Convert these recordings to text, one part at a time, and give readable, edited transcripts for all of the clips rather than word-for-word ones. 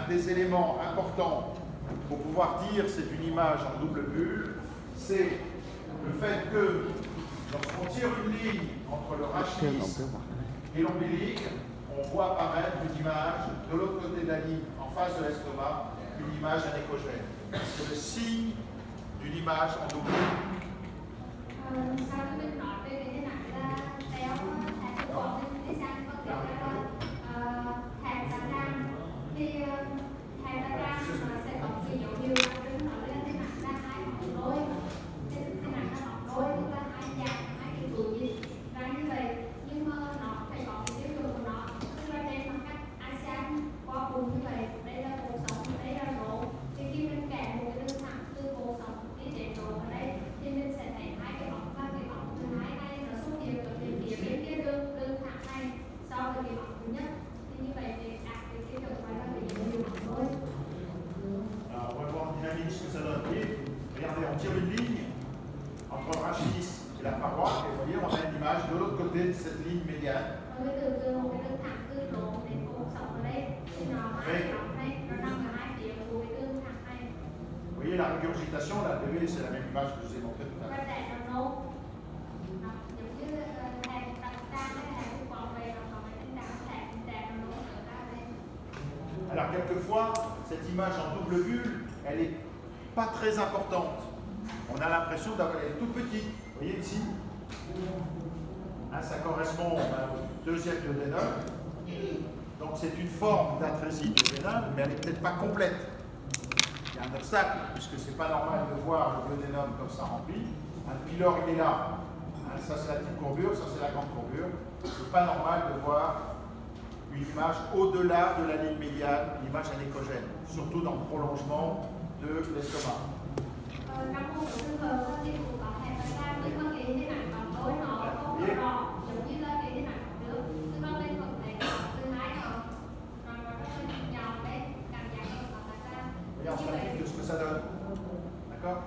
un des éléments importants pour pouvoir dire c'est une image en double bulle, c'est le fait que lorsqu'on tire une ligne entre le rachis et l'ombilique, on voit apparaître une image de l'autre côté de la ligne, en face de l'estomac, une image anéchogène. C'est le signe d'une image en double bulle. Regardez, on tire une ligne entre le rachis et la paroi, et vous voyez, on a une image de l'autre côté de cette ligne médiane. Vous voyez la régurgitation, la bébé, c'est la même image que je vous ai montrée tout à l'heure. Alors, quelquefois, cette image en double bulle, elle n'est pas très importante. On a l'impression d'avoir elle est toute petite. Vous voyez ici, ça correspond au deuxième duodénum. Donc c'est une forme d'atrésie duodénale, mais elle n'est peut-être pas complète. Il y a un obstacle, puisque c'est pas normal de voir le duodénum comme ça rempli. Le pylore, il est là. Ça c'est la petite courbure, ça c'est la grande courbure. C'est pas normal de voir une image au-delà de la ligne médiane, une image anéchogène, surtout dans le prolongement de l'estomac. Et on se rend compte de ce que ça donne. D'accord?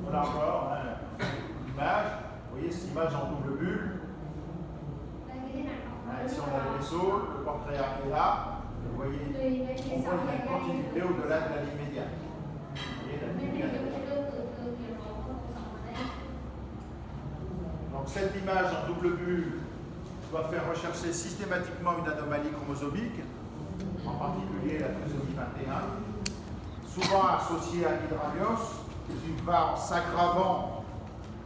Voilà encore l'image. Vous voyez cette image en double bulle. Ici on a le vaisseau, le portrait est là. Vous voyez, on voit une continuité au-delà de la ligne médiane. Vous voyez la ligne médiane. Donc cette image en double bulle doit faire rechercher systématiquement une anomalie chromosomique, en particulier la trisomie 21, souvent associée à l'hydramios, qui va en s'aggravant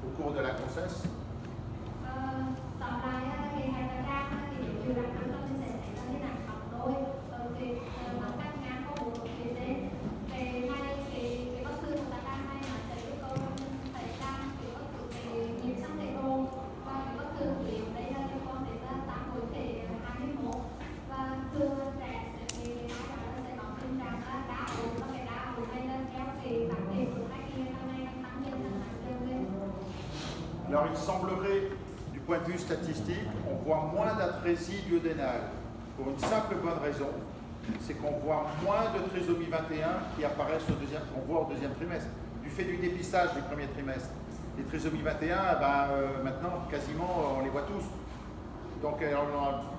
au cours de la grossesse. Alors il semblerait, du point de vue statistique, on voit moins d'atrésie duodénale pour une simple bonne raison, c'est qu'on voit moins de trisomie 21 qui apparaissent qu'on voit au deuxième trimestre, du fait du dépistage du premier trimestre. Les trisomies 21, maintenant quasiment on les voit tous. Donc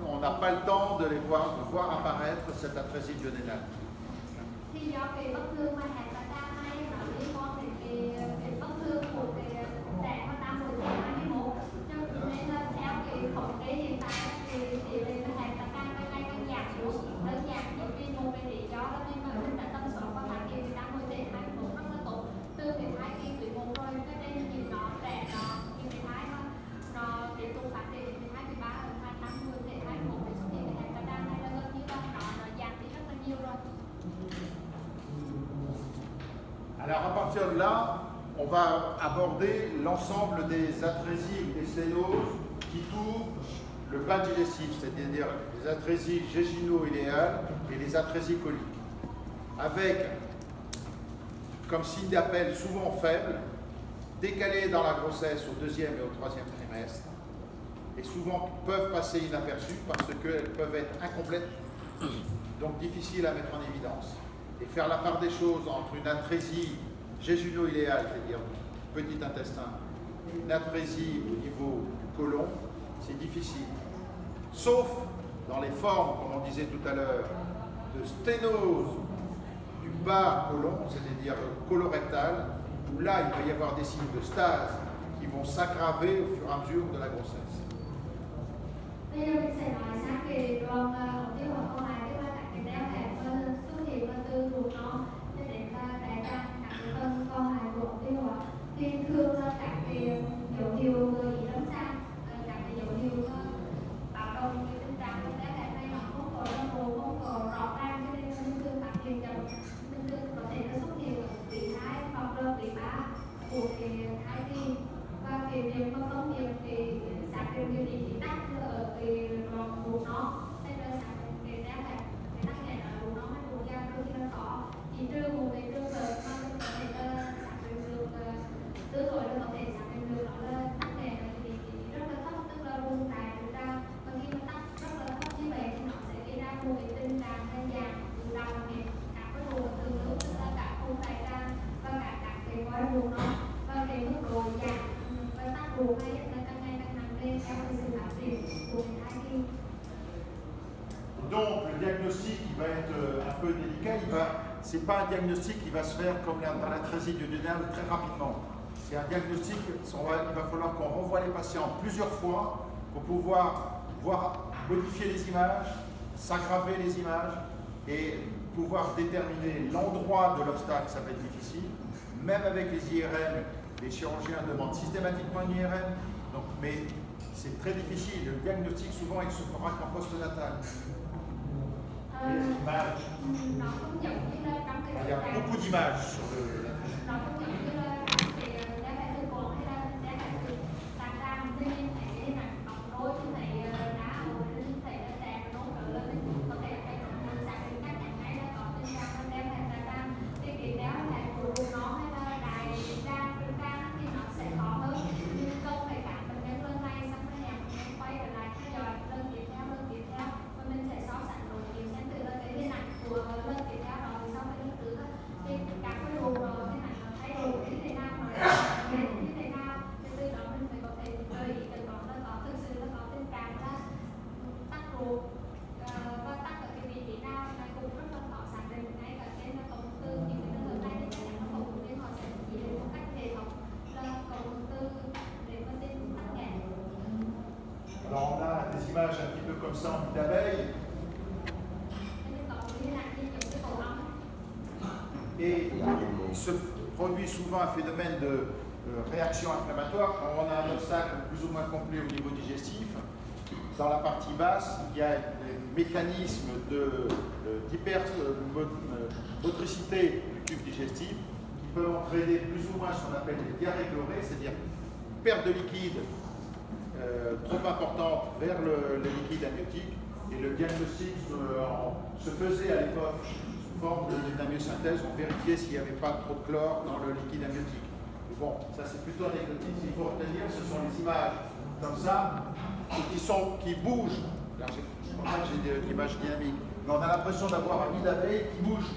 on n'a pas le temps de voir apparaître cette atrésie duodénale. Alors à partir de là, on va aborder l'ensemble des atrésies et des sténoses qui touchent le bas digestif, c'est-à-dire les atrésies gégino-iléales et les atrésies coliques, avec comme signe d'appel souvent faible, décalé dans la grossesse au deuxième et au troisième trimestre, et souvent peuvent passer inaperçues parce qu'elles peuvent être incomplètes, donc difficiles à mettre en évidence. et faire la part des choses entre une atrésie jéjuno-iléale, c'est-à-dire petit intestin, une atrésie au niveau du côlon, c'est difficile. Sauf dans les formes, comme on disait tout à l'heure, de sténose du bas côlon, c'est-à-dire colorectal, où là, il va y avoir des signes de stase qui vont s'aggraver au fur et à mesure de la grossesse. Bây giờ mình sẽ nói sang về đoạn tiêu hóa câu này, tức là các cái đeo hẹp xuất hiện từ ruột non cho đến đại tràng, các cái phần còn lại của tiêu hóa. Thì thường là các cái dấu hiệu gợi ý lâm sàng, các cái dấu hiệu báo động cái tình trạng của đeo hẹp này nó không có đồng bộ, không có rõ ràng, cho nên mình thường phát hiện chậm, mình thường có thể là xuất hiện ở vị 2 hoặc là vị 3 của cái thai kỳ. Và cái việc mà công nghiệp thì xác định điều trị tắc ở cái đoạn ruột nó, hay là xác định cái đeo hẹp, cái tắc nghẽn ở ruột nó hay ruột gan đôi khi nó có, chỉ trừ một cái trường hợp mà mình có thể xác định được tương đối là có thể xác định được đó là tắc nghẽn thì rất là thấp, tức là vùng tại chúng ta và khi nó tắc rất là thấp như vậy thì nó sẽ gây ra một cái tình trạng đơn giản là nghẽn các cái ruột tương ứng, tức là cả vùng đại tràng và cả các cái gói ruột nó, và cái mức độ giảm và tắc ruột hay là càng ngày càng nặng lên theo cái sự phát triển của cái thai kỳ. Donc le diagnostic il va être un peu délicat, c'est pas un diagnostic qui va se faire comme dans l'atrésie duodénale très rapidement. C'est un diagnostic, il va falloir qu'on renvoie les patients plusieurs fois pour pouvoir modifier les images, s'aggraver les images et pouvoir déterminer l'endroit de l'obstacle, ça va être difficile. Même avec les IRM, les chirurgiens demandent systématiquement une IRM, donc, mais c'est très difficile. Le diagnostic, souvent, il se fera qu'en postnatal. Les images. Il y a beaucoup d'images sur le. Alors on a des images un petit peu comme ça en nid d'abeille. Et il se produit souvent un phénomène de réaction inflammatoire quand on a un obstacle plus ou moins complet au niveau digestif. Dans la partie basse, il y a des mécanismes d'hypermotricité du tube digestif qui peuvent entraîner plus ou moins ce qu'on appelle des diarrhées chlorées, c'est-à-dire perte de liquide trop importante vers le liquide amniotique. Et le diagnostic se faisait à l'époque sous forme d'amniosynthèse. On vérifiait s'il n'y avait pas trop de chlore dans le liquide amniotique. Mais bon, ça c'est plutôt anecdotique. Ce qu'il faut retenir, ce sont les images comme ça qui bougent. Là, je crois pas que j'ai des images dynamiques. Mais on a l'impression d'avoir un nid d'abeille qui bouge.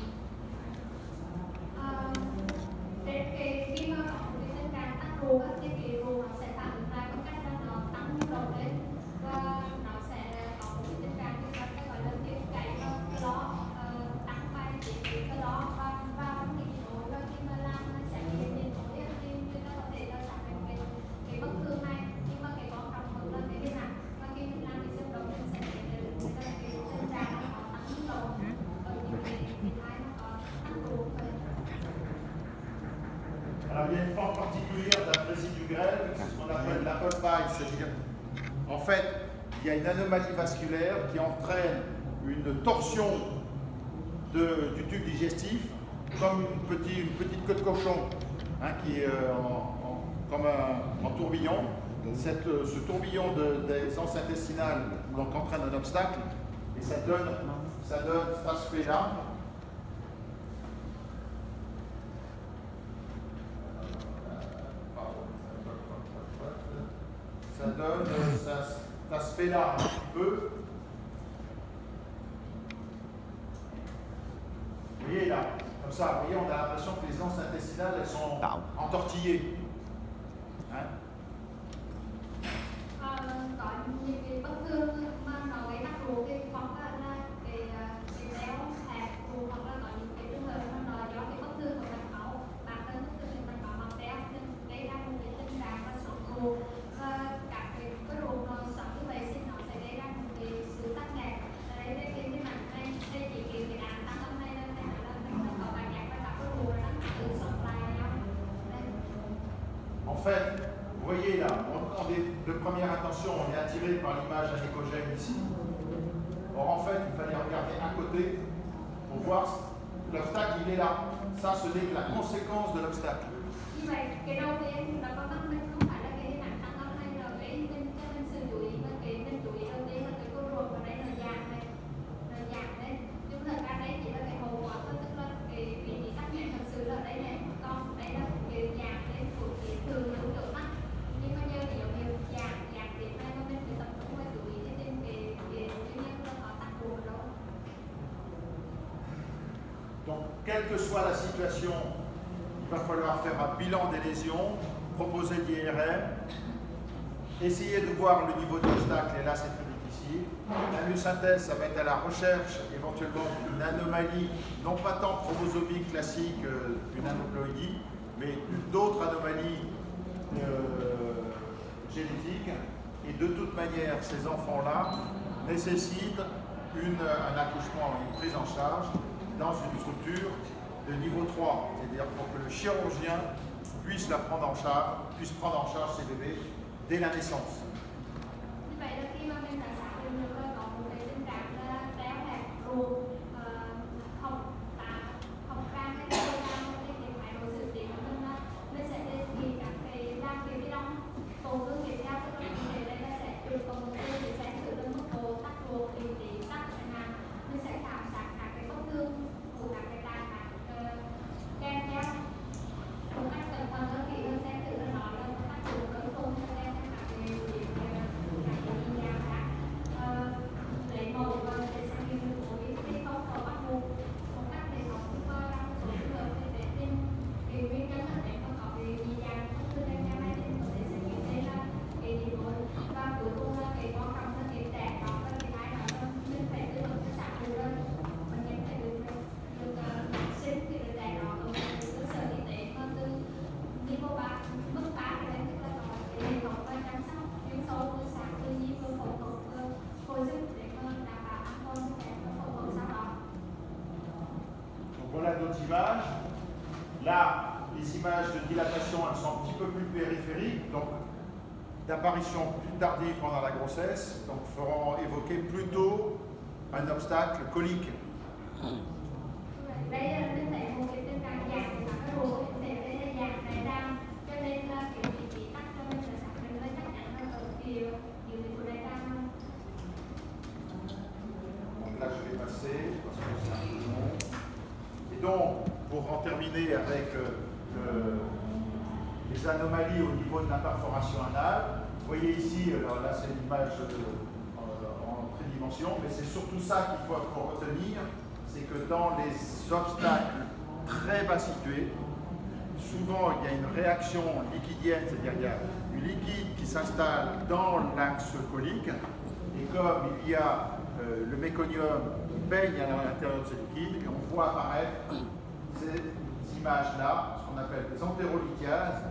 Alors, il y a une forme particulière d'atrésie du grêle, c'est ce qu'on appelle l'apple pie, c'est-à-dire, en fait, il y a une anomalie vasculaire qui entraîne une torsion du tube digestif, comme une petite queue de cochon, hein, qui est comme en tourbillon. Ce tourbillon d'aisance intestinale donc, entraîne un obstacle, et ça donne cet aspect-là. Ça donne cet aspect-là un petit peu. Vous voyez là, ça. Vous voyez, on a l'impression que les anses intestinales, elles sont entortillées. Hein? Có những cái bất thường mà nó gây tắc ruột hoặc là cái béo hẹp ruột, hoặc là có những cái trường hợp mà nó do cái bất thường của mạch máu, bản thân tức là mạch máu mọc béo nên gây ra một cái tình trạng là sụt ruột, và các cái ruột nó sống như vậy thì nó sẽ gây ra một cái sự tắc nghẽn. Đấy, cái mạch này đây chỉ cái đạn tăng âm này là mình có cảm giác là các cái ruột nó tự sống lại nhau. En fait, vous voyez là, de première attention, on est attiré par l'image anéchogène ici. Or en fait, il fallait regarder à côté pour voir l'obstacle, il est là. Ça, ce n'est que la conséquence de l'obstacle. Như vậy, cái đầu tiên chúng ta có mắt mình không phải là cái hình ảnh tăng âm hay là cái mình cho mình sự chú ý, mà cái mình chú ý đầu tiên là cái cơ ruột và đây là dạng này, nhưng thật ra đây chỉ là cái hậu quả thôi, tức là cái vị trí tắc nghẽn thật sự là ở đây này, còn đây là cái dạng đây của cái thường là chỗ mắt. Nhưng mà giờ thì giống như dạng điểm này mà mình phải tập trung và chú ý đến cái nguyên nhân là có tắc ruột đâu. Donc, quelle que soit la situation, il va falloir faire un bilan des lésions, proposer l'IRM, essayer de voir le niveau d'obstacle, et là c'est plus difficile. La myosynthèse, ça va être à la recherche éventuellement d'une anomalie, non pas tant chromosomique classique, d'une aneuploïdie, mais d'autres anomalies génétiques. Et de toute manière, ces enfants-là nécessitent un accouchement, une prise en charge dans une structure de niveau 3, c'est-à-dire pour que le chirurgien puisse prendre en charge ces bébés dès la naissance. Như vậy là khi mà mình đã xác định được là có một cái tình trạng là béo hẹp ruột, học răng hay là răng hay cái thái độ xử lý của mình sẽ đề nghị các cái làm kiểm tra đông tổn thương kiểm tra, tức là vấn đề đây là sẽ chụp cộng một cái để xem thử được mức độ tắc ruột, vị trí tắc chẳng hạn, mình sẽ khảo sát các cái bất thương của các cái đài kèm theo một cách cẩn thận hơn, kỹ hơn, xem thử là nó là tắc ruột lớn không hay là các cái lấy mẫu và để xem nghiệm của cái không có bắt buộc một cách để nó cũng ra một số trường hợp để tìm cái nguyên nhân là để có cái gì dạng không từ đây ra đây thì có thể sẽ nghiệm đây là cái gì rồi, và cuối cùng là cái quan trọng là cái trẻ đó là cái ai đó là mình phải tư vấn cho sản phụ lên, mình nhận phải được xin cái đứa trẻ đó ở một cơ sở y tế mà từ niveau 3 mức 3 thì đây tức là có cái hệ thống và chăm sóc chuyên sâu từ sáng từ nhi vừa phẫu thuật hồi sức để đảm bảo an toàn cho trẻ và phẫu thuật sau đó. Donc voilà d'autres images. Là, les images de dilatation, elles sont un petit peu plus périphériques, donc d'apparition plus tardive pendant la grossesse, donc feront évoquer plutôt un obstacle colique. Đây là mình thấy một cái tình trạng dạng của các cái ruột, để đây là dạng này đang, cho nên là cái vị trí tắc cho mình là xác định là chắc chắn là ở phía dưới của đây đang. Donc là, je vais passer, parce que c'est un peu long. Et donc, pour en terminer avec les anomalies au niveau de la perforation anale, vous voyez ici, alors là c'est l'image en tridimension, mais c'est surtout ça qu'il faut retenir, c'est que dans les obstacles très bas situés, souvent il y a une réaction liquidienne, c'est-à-dire il y a du liquide qui s'installe dans l'axe colique, et comme il y a le méconium qui baigne à l'intérieur de ce liquide, et on voit apparaître ces images-là, ce qu'on appelle des entérolithiases,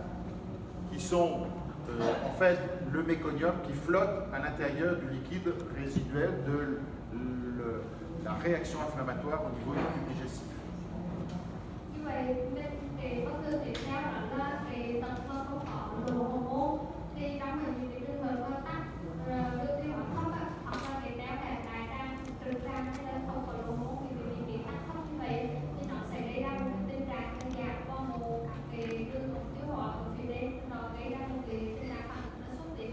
qui sont en fait le méconium qui flotte à l'intérieur du liquide résiduel de la réaction inflammatoire au niveau du tube digestif. Như vậy, cái bất thường tiếp theo đó là cái tật không có đồ hormone, thì trong những cái trường hợp mà tắc đường tiêu hóa thấp hoặc là cái béo hẹp đại tràng, trực tràng hay là không có đồ hormone thì vị trí tắc thấp như vậy thì nó sẽ gây ra một cái tình trạng giảm qua một các cái đường tiêu hóa ở phía trên, nó gây ra một cái tình trạng phản ứng nó xuất hiện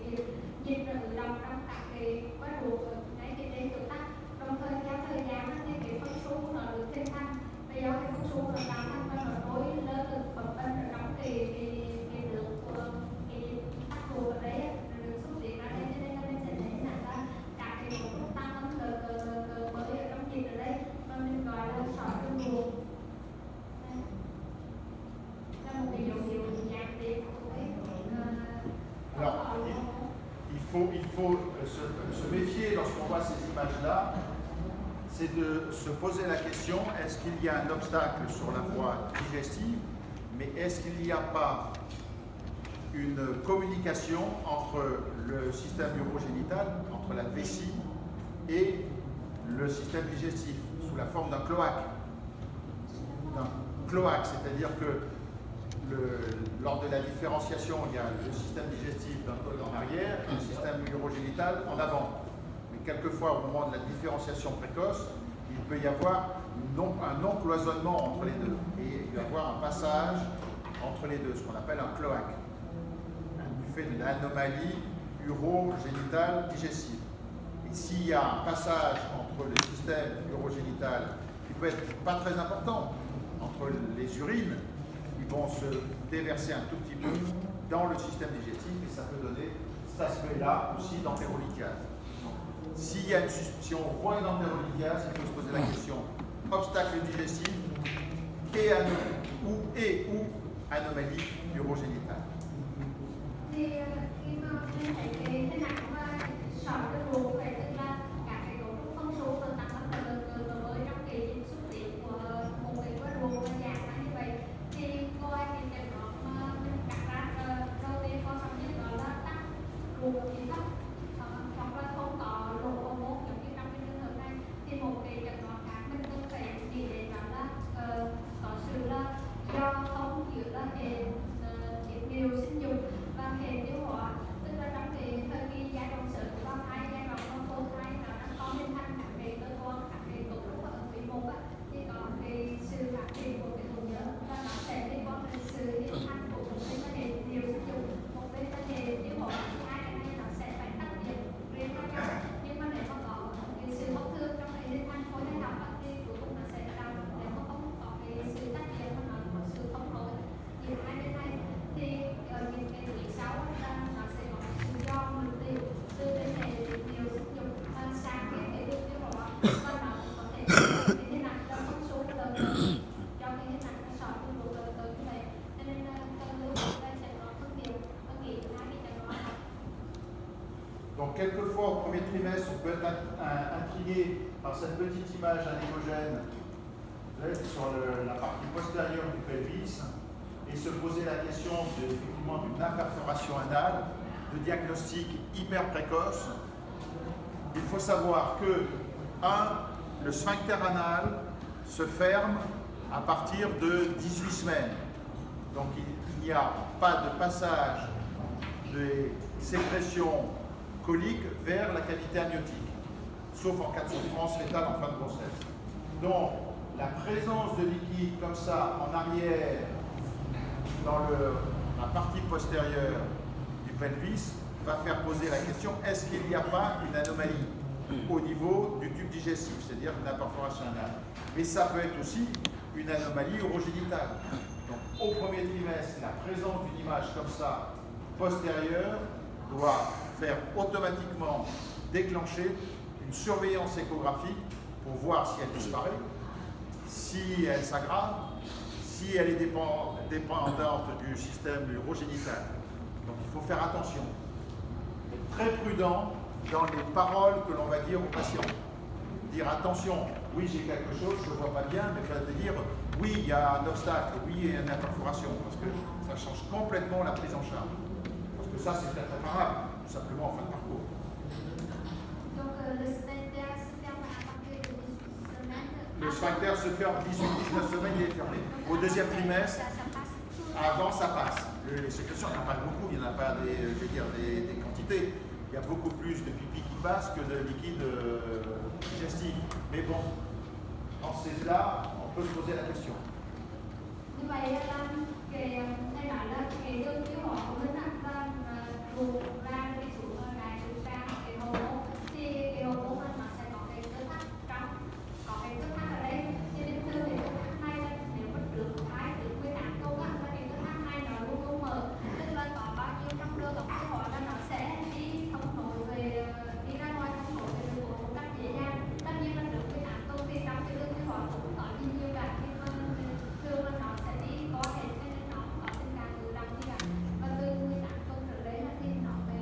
dịch ra tự động trong các cái quái ruột ở ngay cái trên chỗ tắc. Đồng thời theo thời gian thì cái phân số nó được hình thành faut se méfier lorsqu'on voit ces images-là, c'est de se poser la question, est-ce qu'il y a un obstacle sur la voie digestive, mais est-ce qu'il n'y a pas une communication entre le système urogénital, entre la vessie et le système digestif, sous la forme d'un cloaque. C'est-à-dire que lors de la différenciation, il y a le système digestif en arrière et le système urogénital en avant. Mais quelquefois, au moment de la différenciation précoce, il peut y avoir un non-cloisonnement entre les deux. Et il peut y avoir un passage entre les deux, ce qu'on appelle un cloaque, du fait de l'anomalie urogénitale digestive. Et s'il y a un passage entre le système urogénital, qui peut être pas très important, entre les urines, ils vont se déverser un tout petit peu dans le système digestif et ça peut donner cet aspect-là aussi d'entérolithiase. S'il y a si on voit une entérolithiase, il faut se poser la question obstacle digestif et ou anomalie urogénitale. Thì khi mà mình thấy cái nặng mà sỏi cái ruột vậy, tức là cả cái cấu trúc phân số từ nặng bắt đầu từ với trong cái xuất hiện của một cái ruột và dạng như vậy, thì coi cái trường hợp mà mình cắt ra đầu tiên quan trọng nhất đó là tắc ruột thì thấp, hoặc là không có ruột hormone giống như trong cái trường hợp này, thì một cái trường hợp khác mình cần phải nghĩ đến đó là có sự là do không giữa là hệ tiết niệu sinh dục và hệ tiêu hóa, tức là trong cái thời kỳ giai đoạn sớm của bào thai, giai đoạn phôi thai nó đang có hình thành các cái cơ quan, các cái cấu trúc ở vị mục thì có cái sự phát triển của cái thùng nhớ và nó sẽ liên quan đến sự hình thành của một bên là hệ niệu sinh dục, một bên là hệ tiêu hóa. Hai cái này nó sẽ phải tách biệt riêng ra nhau, nhưng mà nếu mà có cái sự bất thường trong cái hình thành khối đại học thì cuối cùng nó sẽ đau. Nếu mà không có cái sự tách biệt mà nó có sự không nối giữa hai bên này thì ở những cái vị sau là nó sẽ có sự do mình tìm từ bên này nhiều sinh dục sang cái đường tiêu hóa và nó có thể cái hình ảnh trong phân số lớn cho cái hình ảnh nó sỏi trong ruột lớn như vậy, cho nên cần lưu ý là sẽ có phân biệt và nghĩ hai cái chẩn đoán. Donc quelquefois au premier trimestre, on peut être intrigué par cette petite image anémogène sur la partie postérieure du pelvis et se poser la question effectivement d'une imperforation anale, de diagnostic hyper précoce. Il faut savoir que, le sphincter anal se ferme à partir de 18 semaines. Donc il n'y a pas de passage des sécrétions coliques vers la cavité amniotique, sauf en cas de souffrance fétale en fin de grossesse. Donc la présence de liquide comme ça en arrière dans la partie postérieure du pelvis va faire poser la question, est-ce qu'il n'y a pas une anomalie au niveau du tube digestif, c'est-à-dire une imperforation anale. Mais ça peut être aussi une anomalie urogénitale. Donc au premier trimestre, la présence d'une image comme ça postérieure doit faire automatiquement déclencher une surveillance échographique pour voir si elle disparaît, si elle s'aggrave, si elle est dépendante du système urogénital. Donc il faut faire attention. Être très prudent dans les paroles que l'on va dire aux patients. Dire attention, oui j'ai quelque chose, je ne vois pas bien, mais pas de dire oui il y a un obstacle, oui il y a une imperforation, parce que ça change complètement la prise en charge. Parce que ça c'est très réparable, tout simplement en fin de parcours. Donc le sphincter se ferme à partir de 18 semaines. Le sphincter se ferme 18-19 semaines, il est fermé. Au deuxième trimestre, avant ça passe. Les sécrétions, il n'y en a pas beaucoup, il n'y en a pas des quantités. Il y a beaucoup plus de pipi qui passe que de liquide digestif. Mais bon, dans ces là, on peut se poser la question. Như vậy là cái thay đổi là cái đường tiêu hóa của mình là ruột ra đi xuống lại xuống ra cái hồ môn, thì cái hồ môn nó sẽ có cái cơ thắt trong, có cái cơ thắt ở đây, cho nên từ cái cơ thắt này là nếu mà trước thái trước 18 câu á, là cái cơ thắt này nó luôn luôn mở, tức là có bao nhiêu trong đường ống tiêu hóa là nó sẽ đi thông nối về đi ra ngoài thông nối về đường ống một cách dễ dàng. Tất nhiên là trước 18 câu thì trong cái đường tiêu hóa cũng có nhiều cả, nhưng mà thường là nó sẽ đi có thể cho nên nó có tình trạng tự động như vậy, và từ 18 câu trở đấy là thì nó về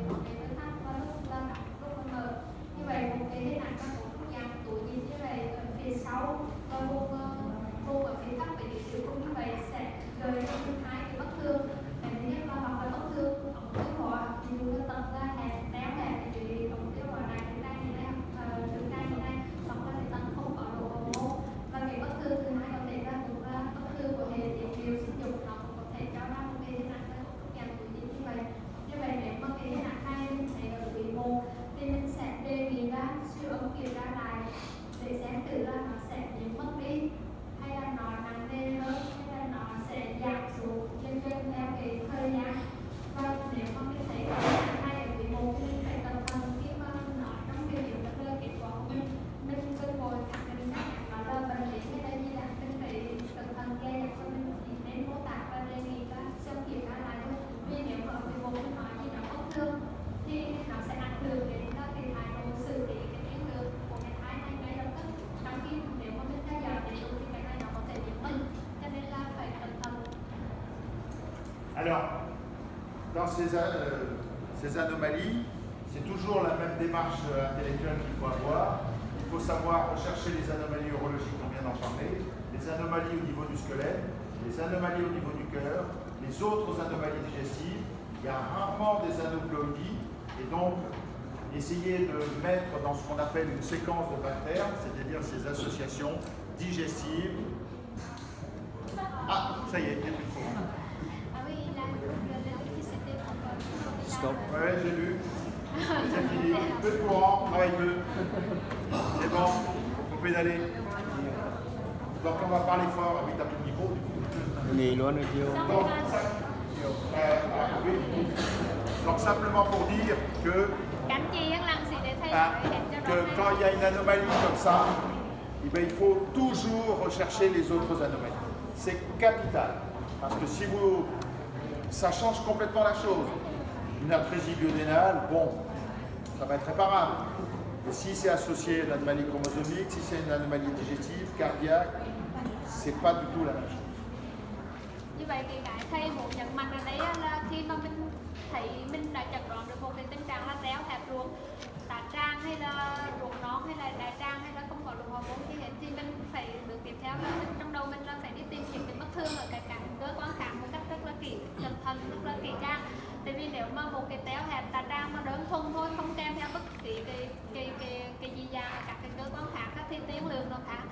Alors, dans ces anomalies, c'est toujours la même démarche intellectuelle qu'il faut avoir. Il faut savoir rechercher les anomalies urologiques, on vient d'en parler, les anomalies au niveau du squelette, les anomalies au niveau du cœur, les autres anomalies digestives. Il y a rarement des aneuploïdies, et donc essayer de mettre dans ce qu'on appelle une séquence de bactères, c'est-à-dire ces associations digestives. Ah, ça y est, il y a plus de fond. Ah oui, l'électricité pour Stop. Ouais, j'ai lu. C'est fini. Peu de courant, travaille peu. C'est bon, faut pédaler. Donc on va parler fort. Oui, t'as plus de micro du coup. Nghỉ luôn rồi chiều. Donc, oui. Donc simplement pour dire que, Cảnh chi hắn lăng xì để thay ah, đổi hình cho que nó quand il y a une anomalie comme ça, eh bien, il faut toujours rechercher les autres anomalies. C'est capital. Parce que si vous... Ça change complètement la chose. Une atrésie duodénale, bon, ça va être réparable. Et si c'est associé à une anomalie chromosomique, si c'est une anomalie digestive, cardiaque, c'est pas du tout la même chose. Như vậy thì cái thay một nhận mạnh ở đấy là khi mà mình thấy mình đã chẩn đoán được một cái tình trạng là téo hẹp ruột đại tràng hay là ruột non hay là đại tràng hay là không có lượng hormone thì hết thì mình phải bước tiếp theo là mình, trong đầu mình là phải đi tìm những cái bất thường ở các cơ quan khác một cách rất là kỹ cẩn thận rất là kỹ càng. Tại vì nếu mà một cái téo hẹp đại tràng mà đơn thuần thôi không kèm theo bất kỳ cái gì dạng ở các cái cơ quan khác thì tiên lượng nó khác.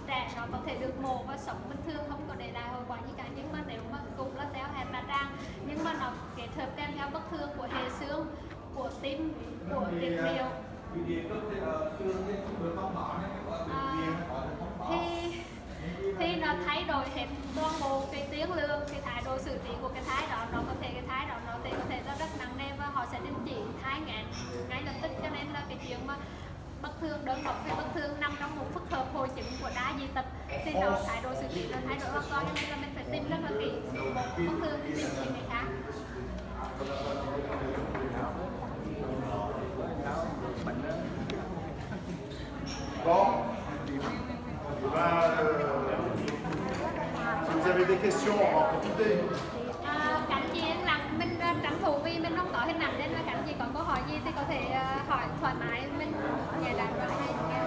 Trẻ nó có thể được mổ và sống bình thường không có để lại hậu quả gì cả, nhưng mà nếu mà cũng là téo hẹp đại tràng nhưng mà nó kết hợp kèm theo bất thường của hệ xương, của tim, của tiết niệu thì nó thay đổi hết toàn bộ cái tiến lượng, cái thái độ xử lý của cái thai đó, nó có thể cái thai đó nó có thể rất nặng nề và họ sẽ đình chỉ thai nghén ngay lập tức. Cho nên là cái chuyện mà bất thường đơn độc hay bất thường nằm trong một phức hợp hội chứng của đa di tập thì nó thái độ xử lý nó thay đổi hoàn toàn, cho nên là mình phải tìm rất là kỹ một bất thường thì tìm những cái khác. Bon, si vous avez des questions, on va en profiter. Cảnh gì rằng mình tranh thủ vì mình không có hình ảnh nên là cảnh gì có câu hỏi gì thì có thể hỏi thoải mái, mình giải đáp lại hay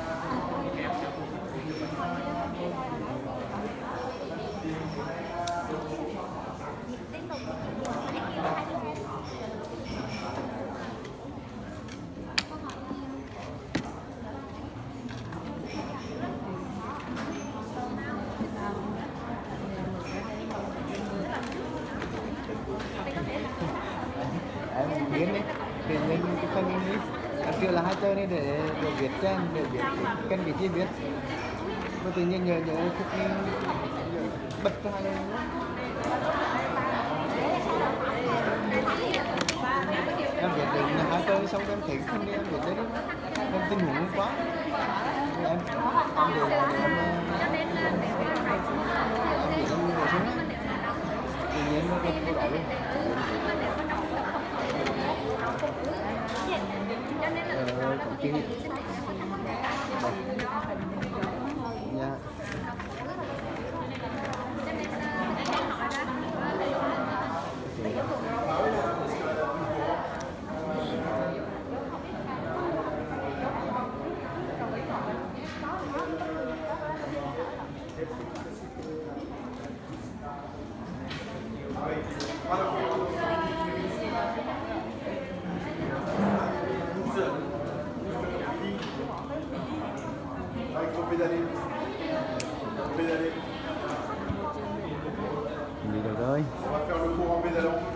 Em biến đi, để lên cái phần English. Em kêu là hai chơi này để viết cho em, để viết cần cái chi viết. Mà tự nhiên nhớ thức bật cho hai lên nữa. Em viết đến hai chơi xong em thấy phần đi em viết đấy, em tin hùng quá. Em để tự nhiên nó có đó luôn. Dạ. Il faut pédaler. Pédaler. Đi được rồi. On va faire le cours en pédalant.